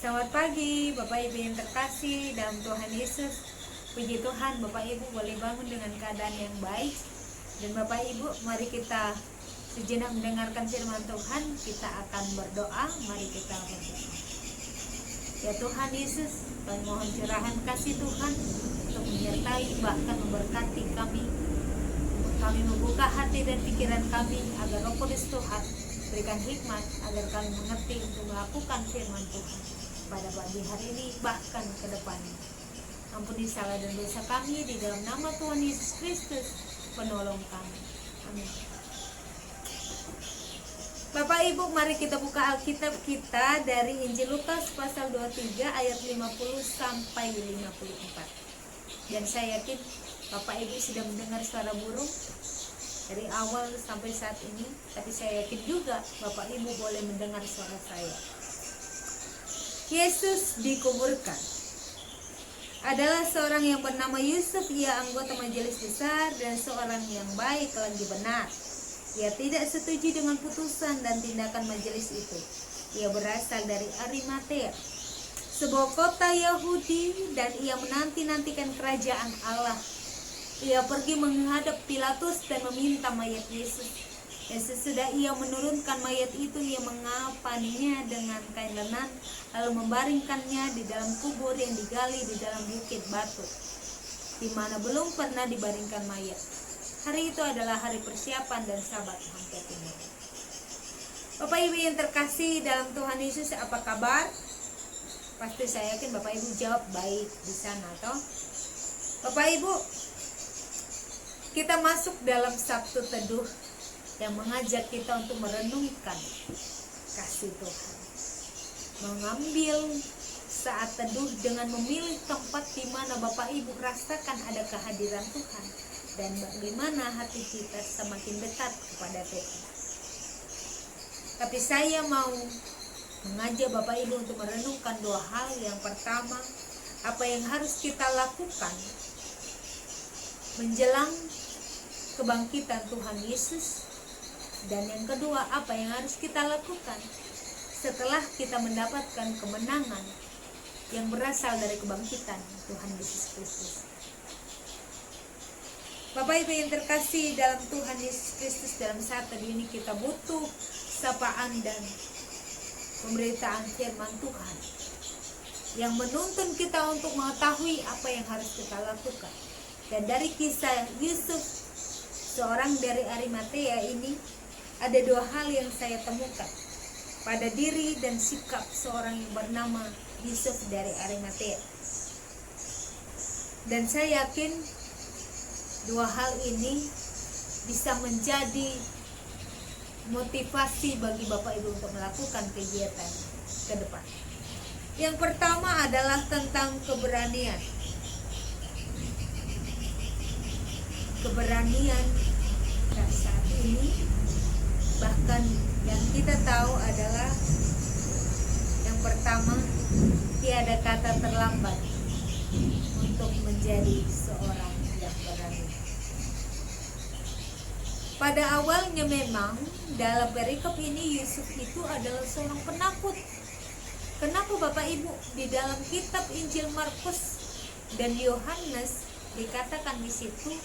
Selamat pagi Bapak Ibu yang terkasih dalam Tuhan Yesus. Puji Tuhan, Bapak Ibu boleh bangun dengan keadaan yang baik. Dan Bapak Ibu, mari kita sejenak mendengarkan firman Tuhan. Kita akan berdoa. Mari kita berdoa. Ya Tuhan Yesus, kami mohon curahan kasih Tuhan untuk menyertai bahkan memberkati kami. Kami membuka hati dan pikiran kami agar Roh Kudus Tuhan berikan hikmat agar kami mengerti untuk melakukan firman Tuhan pada pagi hari ini bahkan ke depannya. Ampuni salah dan dosa kami di dalam nama Tuhan Yesus Kristus, penolong kami. Amin. Bapak Ibu, mari kita buka Alkitab kita dari Injil Lukas pasal 23 ayat 50 sampai 54. Dan saya yakin Bapak Ibu sudah mendengar suara burung dari awal sampai saat ini, tapi saya yakin juga Bapak Ibu boleh mendengar suara saya. Yesus dikuburkan. Adalah seorang yang bernama Yusuf, ia anggota majelis besar dan seorang yang baik lagi benar. Ia tidak setuju dengan putusan dan tindakan majelis itu. Ia berasal dari Arimatea, sebuah kota Yahudi, dan ia menanti-nantikan kerajaan Allah. Ia pergi menghadap Pilatus dan meminta mayat Yesus. Dan sesudah ia menurunkan mayat itu, ia mengapaninya dengan kain lenan, lalu membaringkannya di dalam kubur yang digali di dalam bukit batu, di mana belum pernah dibaringkan mayat. Hari itu adalah hari persiapan dan Sabat hampir tiba. Bapak Ibu yang terkasih dalam Tuhan Yesus, apa kabar? Pasti saya yakin Bapak Ibu jawab baik di sana, toh? Bapak Ibu, kita masuk dalam Sabtu Teduh yang mengajak kita untuk merenungkan kasih Tuhan. Mengambil saat teduh dengan memilih tempat di mana Bapak Ibu rasakan ada kehadiran Tuhan dan bagaimana hati kita semakin dekat kepada Tuhan. Tapi saya mau mengajak Bapak Ibu untuk merenungkan dua hal. Yang pertama, apa yang harus kita lakukan menjelang kebangkitan Tuhan Yesus, dan yang kedua, apa yang harus kita lakukan setelah kita mendapatkan kemenangan yang berasal dari kebangkitan Tuhan Yesus Kristus. Bapak Ibu yang terkasih dalam Tuhan Yesus Kristus, dalam saat tadi ini kita butuh sapaan dan pemberitaan firman Tuhan yang menuntun kita untuk mengetahui apa yang harus kita lakukan. Dan dari kisah Yusuf, seorang dari Arimatea ini, ada dua hal yang saya temukan pada diri dan sikap seorang yang bernama Yusuf dari Arimatea. Dan saya yakin dua hal ini bisa menjadi motivasi bagi Bapak Ibu untuk melakukan kegiatan ke depan. Yang pertama adalah tentang keberanian. Keberanian saat ini, bahkan yang kita tahu adalah yang pertama, tiada kata terlambat untuk menjadi seorang yang berani. Pada awalnya memang dalam perikop ini Yusuf itu adalah seorang penakut. Kenapa Bapak Ibu di dalam kitab Injil Markus dan Yohanes dikatakan di situ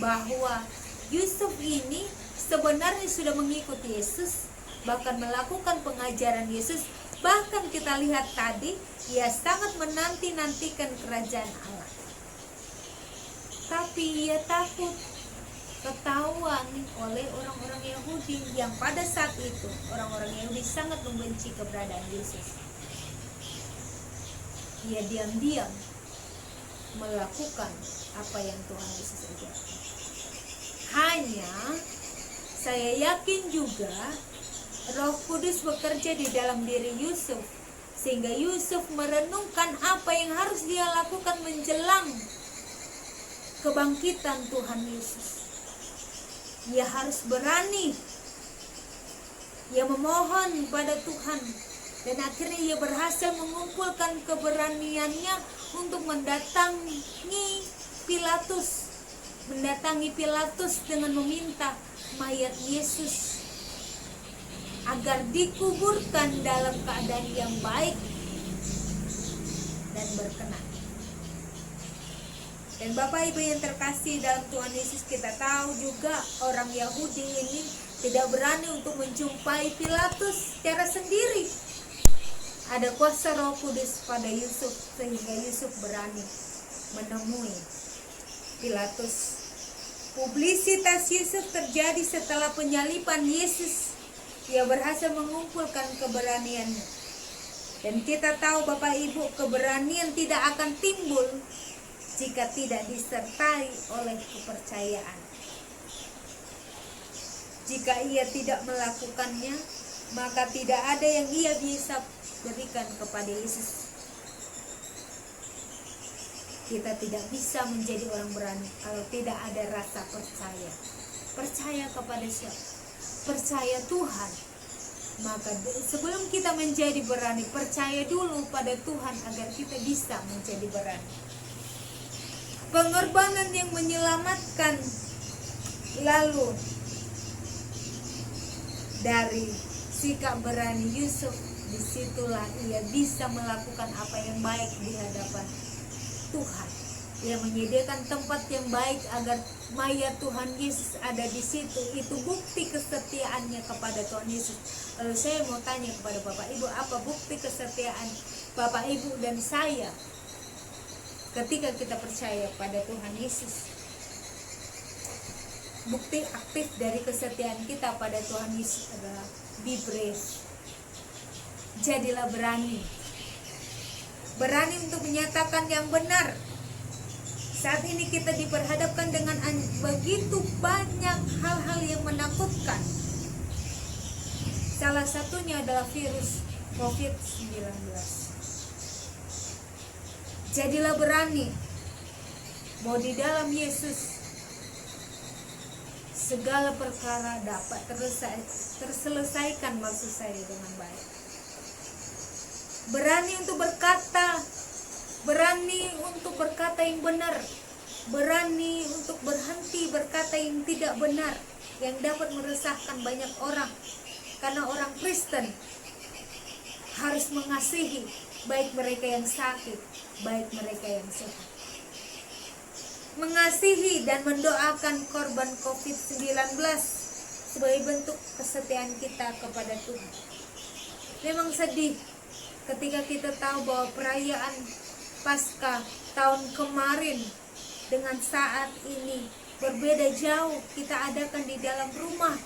bahwa Yusuf ini sebenarnya sudah mengikuti Yesus, bahkan melakukan pengajaran Yesus. Bahkan kita lihat tadi, ia sangat menanti-nantikan kerajaan Allah. Tapi ia takut ketahuan oleh orang-orang Yahudi yang pada saat itu orang-orang Yahudi sangat membenci keberadaan Yesus. Ia diam-diam melakukan apa yang Tuhan Yesus ajarkan. Hanya saya yakin juga Roh Kudus bekerja di dalam diri Yusuf, sehingga Yusuf merenungkan apa yang harus dia lakukan menjelang kebangkitan Tuhan Yesus. Ia harus berani. Ia memohon pada Tuhan, dan akhirnya ia berhasil mengumpulkan keberaniannya untuk mendatangi Pilatus dengan meminta mayat Yesus agar dikuburkan dalam keadaan yang baik dan berkenan. Dan Bapak Ibu yang terkasih dalam Tuhan Yesus, kita tahu juga orang Yahudi ini tidak berani untuk menjumpai Pilatus secara sendiri. Ada kuasa Roh Kudus pada Yusuf sehingga Yusuf berani menemui Pilatus. Publisitas Yusuf terjadi setelah penyaliban Yesus. Ia berhasil mengumpulkan keberaniannya. Dan kita tahu Bapak Ibu, keberanian tidak akan timbul jika tidak disertai oleh kepercayaan. Jika ia tidak melakukannya, maka tidak ada yang ia bisa berikan kepada Yesus. Kita tidak bisa menjadi orang berani kalau tidak ada rasa percaya. Percaya kepada siapa? Percaya Tuhan. Maka sebelum kita menjadi berani, percaya dulu pada Tuhan agar kita bisa menjadi berani. Pengorbanan yang menyelamatkan, lalu dari sikap berani Yusuf, disitulah ia bisa melakukan apa yang baik di hadapan Tuhan. Ia menyediakan tempat yang baik agar mayat Tuhan Yesus ada di situ. Itu bukti kesetiaannya kepada Tuhan Yesus. Lalu saya mau tanya kepada Bapak Ibu, apa bukti kesetiaan Bapak Ibu dan saya ketika kita percaya pada Tuhan Yesus? Bukti aktif dari kesetiaan kita pada Tuhan Yesus adalah be brave. Jadilah berani. Berani untuk menyatakan yang benar. Saat ini kita diperhadapkan dengan begitu banyak hal-hal yang menakutkan. Salah satunya adalah virus COVID-19. Jadilah berani. Mau di dalam Yesus, segala perkara dapat terselesaikan, maksud saya, dengan baik. Berani untuk berkata, berani untuk berkata yang benar, berani untuk berhenti berkata yang tidak benar, yang dapat meresahkan banyak orang. Karena orang Kristen harus mengasihi baik mereka yang sakit, baik mereka yang sehat. Mengasihi dan mendoakan korban COVID-19 sebagai bentuk kesetiaan kita kepada Tuhan. Memang sedih ketika kita tahu bahwa perayaan Paskah tahun kemarin dengan saat ini berbeda jauh. Kita adakan di dalam rumah.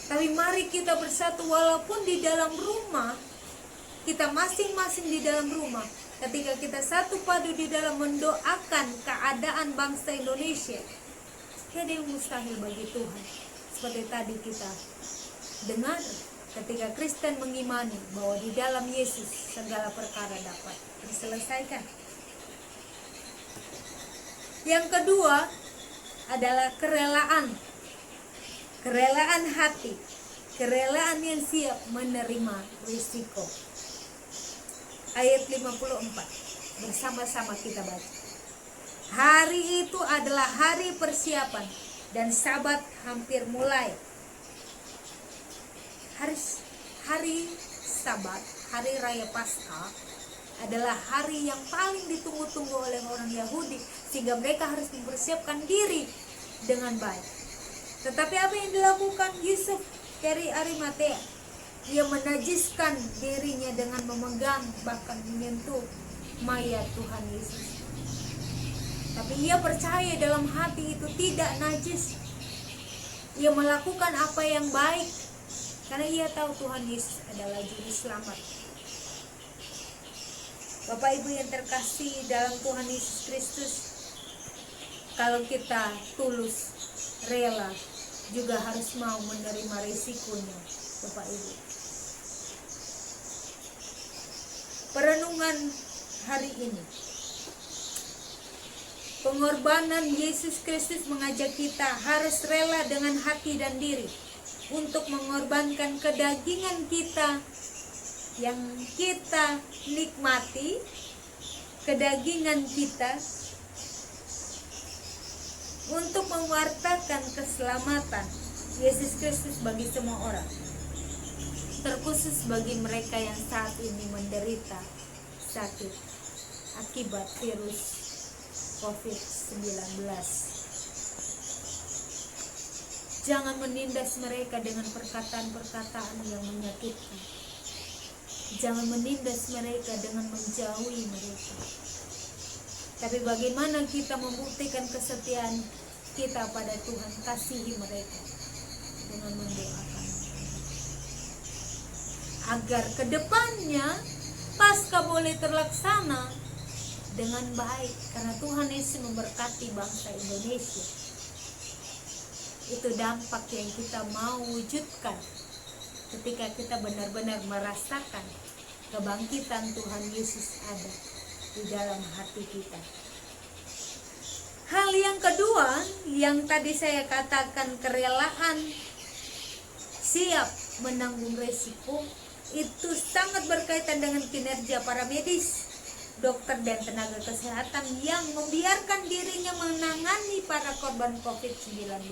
Tapi mari kita bersatu, walaupun di dalam rumah, kita masing-masing di dalam rumah, ketika kita satu padu di dalam mendoakan keadaan bangsa Indonesia, tiada yang mustahil bagi Tuhan. Seperti tadi kita dengar, ketika Kristen mengimani bahwa di dalam Yesus segala perkara dapat diselesaikan. Yang kedua adalah kerelaan. Kerelaan hati, kerelaan yang siap menerima risiko. Ayat 54, bersama-sama kita baca. Hari itu adalah hari persiapan dan Sabat hampir mulai. Hari Sabat, hari raya Paskah adalah hari yang paling ditunggu-tunggu oleh orang Yahudi, sehingga mereka harus mempersiapkan diri dengan baik. Tetapi apa yang dilakukan Yusuf dari Arimatea? Ia menajiskan dirinya dengan memegang bahkan menyentuh mayat Tuhan Yesus. Tapi ia percaya dalam hati itu tidak najis. Ia melakukan apa yang baik karena ia tahu Tuhan Yesus adalah juru selamat. Bapak Ibu yang terkasih dalam Tuhan Yesus Kristus, kalau kita tulus, rela, juga harus mau menerima risikonya, Bapak Ibu. Perenungan hari ini, pengorbanan Yesus Kristus mengajak kita harus rela dengan hati dan diri untuk mengorbankan kedagingan kita yang kita nikmati, kedagingan kita, untuk mewartakan keselamatan Yesus Kristus bagi semua orang, terkhusus bagi mereka yang saat ini menderita sakit akibat virus COVID-19. Jangan menindas mereka dengan perkataan-perkataan yang menyakitkan. Jangan menindas mereka dengan menjauhi mereka. Tapi bagaimana kita membuktikan kesetiaan kita pada Tuhan? Kasihi mereka dengan mendoakan agar kedepannya Paskah boleh terlaksana dengan baik, karena Tuhan Yesus memberkati bangsa Indonesia. Itu dampak yang kita mau wujudkan ketika kita benar-benar merasakan kebangkitan Tuhan Yesus ada di dalam hati kita. Hal yang kedua yang tadi saya katakan, kerelaan siap menanggung resiko, itu sangat berkaitan dengan kinerja para medis, dokter dan tenaga kesehatan yang membiarkan dirinya menangani para korban COVID-19.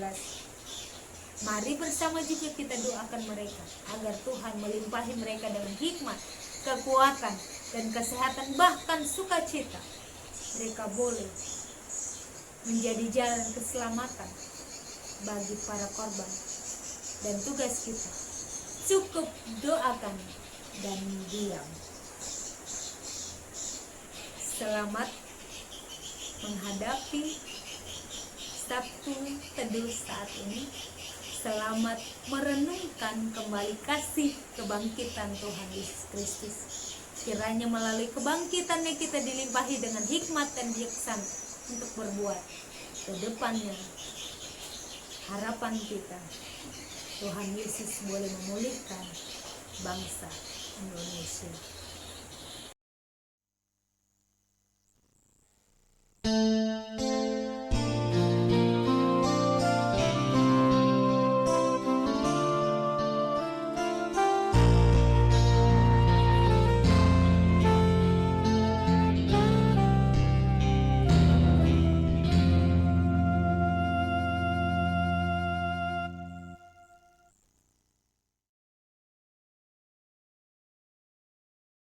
Mari bersama juga kita doakan mereka agar Tuhan melimpahi mereka dengan hikmat, kekuatan, dan kesehatan, bahkan sukacita. Mereka boleh menjadi jalan keselamatan bagi para korban. Dan tugas kita cukup doakan dan diam. Selamat menghadapi Sabtu Teduh saat ini. Selamat merenungkan kembali kasih kebangkitan Tuhan Yesus Kristus. Kiranya melalui kebangkitannya kita dilimpahi dengan hikmat dan bijaksana untuk berbuat ke depannya. Harapan kita, Tuhan Yesus boleh memulihkan bangsa Indonesia.